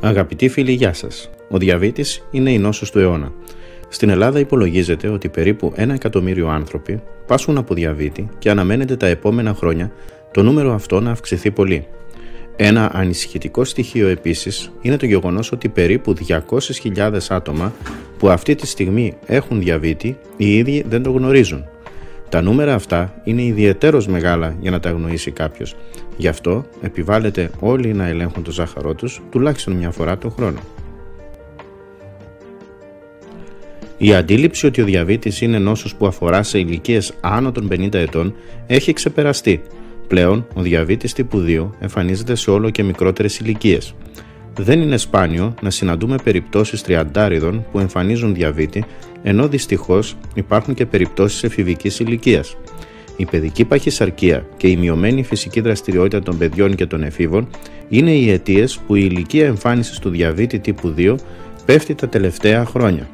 Αγαπητοί φίλοι, γεια σας. Ο διαβήτης είναι η νόσος του αιώνα. Στην Ελλάδα υπολογίζεται ότι περίπου 1 εκατομμύριο άνθρωποι πάσχουν από διαβήτη και αναμένεται τα επόμενα χρόνια το νούμερο αυτό να αυξηθεί πολύ. Ένα ανησυχητικό στοιχείο επίσης είναι το γεγονός ότι περίπου 200.000 άτομα που αυτή τη στιγμή έχουν διαβήτη οι ίδιοι δεν το γνωρίζουν. Τα νούμερα αυτά είναι ιδιαιτέρως μεγάλα για να τα αγνοήσει κάποιος. Γι' αυτό επιβάλλεται όλοι να ελέγχουν το ζάχαρό τους τουλάχιστον μια φορά τον χρόνο. Η αντίληψη ότι ο διαβήτης είναι νόσος που αφορά σε ηλικίες άνω των 50 ετών έχει ξεπεραστεί. Πλέον, ο διαβήτης τύπου 2 εμφανίζεται σε όλο και μικρότερες ηλικίες. Δεν είναι σπάνιο να συναντούμε περιπτώσεις τριαντάριδων που εμφανίζουν διαβήτη, ενώ δυστυχώς υπάρχουν και περιπτώσεις εφηβικής ηλικίας. Η παιδική παχυσαρκία και η μειωμένη φυσική δραστηριότητα των παιδιών και των εφήβων είναι οι αιτίες που η ηλικία εμφάνισης του διαβήτη τύπου 2 πέφτει τα τελευταία χρόνια.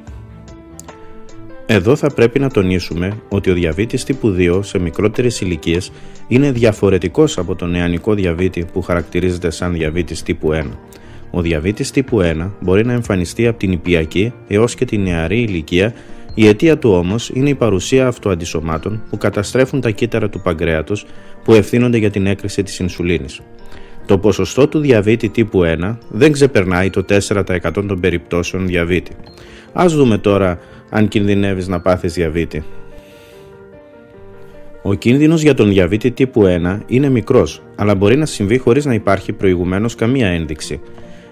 Εδώ θα πρέπει να τονίσουμε ότι ο διαβήτης τύπου 2 σε μικρότερες ηλικίες είναι διαφορετικός από τον νεανικό διαβήτη που χαρακτηρίζεται σαν διαβήτης τύπου 1. Ο διαβήτης τύπου 1 μπορεί να εμφανιστεί από την νηπιακή έως και την νεαρή ηλικία, η αιτία του όμως είναι η παρουσία αυτοαντισωμάτων που καταστρέφουν τα κύτταρα του παγκρέατος που ευθύνονται για την έκρηση της ινσουλίνης. Το ποσοστό του διαβήτη τύπου 1 δεν ξεπερνάει το 4% των περιπτώσεων διαβήτη. Ας δούμε τώρα αν κινδυνεύεις να πάθεις διαβήτη. Ο κίνδυνος για τον διαβήτη τύπου 1 είναι μικρός, αλλά μπορεί να συμβεί χωρίς να υπάρχει προηγουμένως καμία ένδειξη.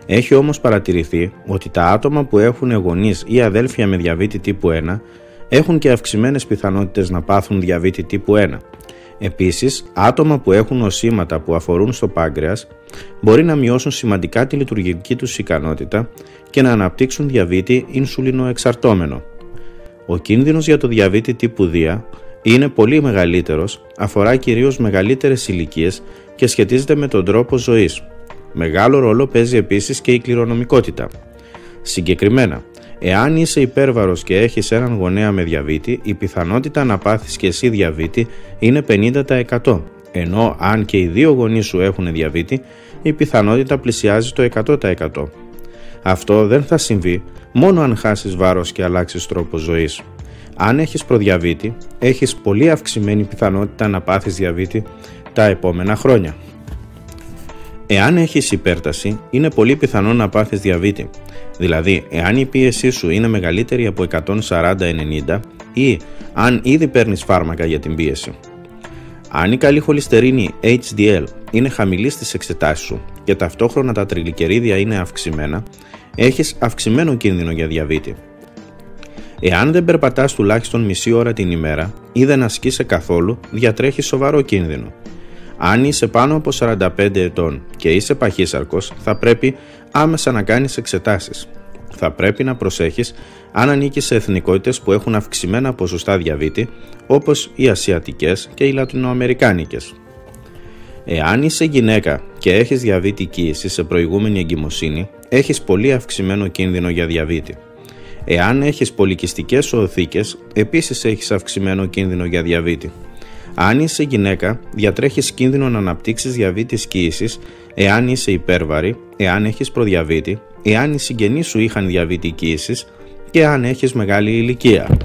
Έχει όμως παρατηρηθεί ότι τα άτομα που έχουν γονείς ή αδέλφια με διαβήτη τύπου 1 έχουν και αυξημένες πιθανότητες να πάθουν διαβήτη τύπου 1. Επίσης, άτομα που έχουν νοσήματα που αφορούν στο πάγκρεας μπορεί να μειώσουν σημαντικά τη λειτουργική τους ικανότητα και να αναπτύξουν διαβήτη ινσουλινοεξαρτώμενο. Ο κίνδυνος για το διαβήτη τύπου 2 είναι πολύ μεγαλύτερος, αφορά κυρίως μεγαλύτερες ηλικίες και σχετίζεται με τον τρόπο ζωής. Μεγάλο ρόλο παίζει επίσης και η κληρονομικότητα. Συγκεκριμένα, εάν είσαι υπέρβαρος και έχεις έναν γονέα με διαβήτη, η πιθανότητα να πάθεις και εσύ διαβήτη είναι 50%, ενώ αν και οι δύο γονείς σου έχουν διαβήτη, η πιθανότητα πλησιάζει το 100%. Αυτό δεν θα συμβεί μόνο αν χάσεις βάρος και αλλάξεις τρόπο ζωής. Αν έχεις προδιαβήτη, έχεις πολύ αυξημένη πιθανότητα να πάθεις διαβήτη τα επόμενα χρόνια. Εάν έχεις υπέρταση, είναι πολύ πιθανό να πάθεις διαβήτη. Δηλαδή, εάν η πίεσή σου είναι μεγαλύτερη από 140/90 ή αν ήδη παίρνεις φάρμακα για την πίεση. Αν η καλή χολυστερίνη HDL είναι χαμηλή στις εξετάσεις σου και ταυτόχρονα τα τριγλικερίδια είναι αυξημένα, έχεις αυξημένο κίνδυνο για διαβήτη. Εάν δεν περπατάς τουλάχιστον μισή ώρα την ημέρα ή δεν ασκείσαι καθόλου, διατρέχεις σοβαρό κίνδυνο. Αν είσαι πάνω από 45 ετών και είσαι παχύσαρκος, θα πρέπει άμεσα να κάνεις εξετάσεις. Θα πρέπει να προσέχεις αν ανήκεις σε εθνικότητες που έχουν αυξημένα ποσοστά διαβήτη, όπως οι ασιατικές και οι λατινοαμερικάνικες. Εάν είσαι γυναίκα και έχεις διαβήτη κύηση σε προηγούμενη εγκυμοσύνη, έχεις πολύ αυξημένο κίνδυνο για διαβήτη. Εάν έχεις πολικυστικές οθήκες, επίσης έχεις αυξημένο κίνδυνο για διαβήτη. Αν είσαι γυναίκα, διατρέχεις κίνδυνο να αναπτύξεις διαβήτη κύησης, εάν είσαι υπέρβαρη, εάν έχεις προδιαβήτη, εάν οι συγγενείς σου είχαν διαβήτη κύησης και αν έχεις μεγάλη ηλικία.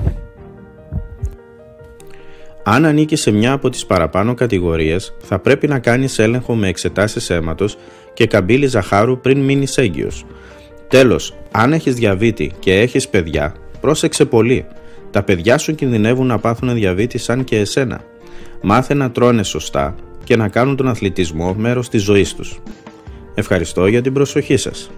Αν ανήκεις σε μια από τις παραπάνω κατηγορίες, θα πρέπει να κάνεις έλεγχο με εξετάσεις αίματος και καμπύλη ζαχάρου πριν μείνεις έγκυος. Τέλος, αν έχεις διαβήτη και έχεις παιδιά, πρόσεξε πολύ. Τα παιδιά σου κινδυνεύουν να πάθουν διαβήτη σαν και εσένα. Μάθε να τρώνε σωστά και να κάνουν τον αθλητισμό μέρος της ζωής τους. Ευχαριστώ για την προσοχή σας.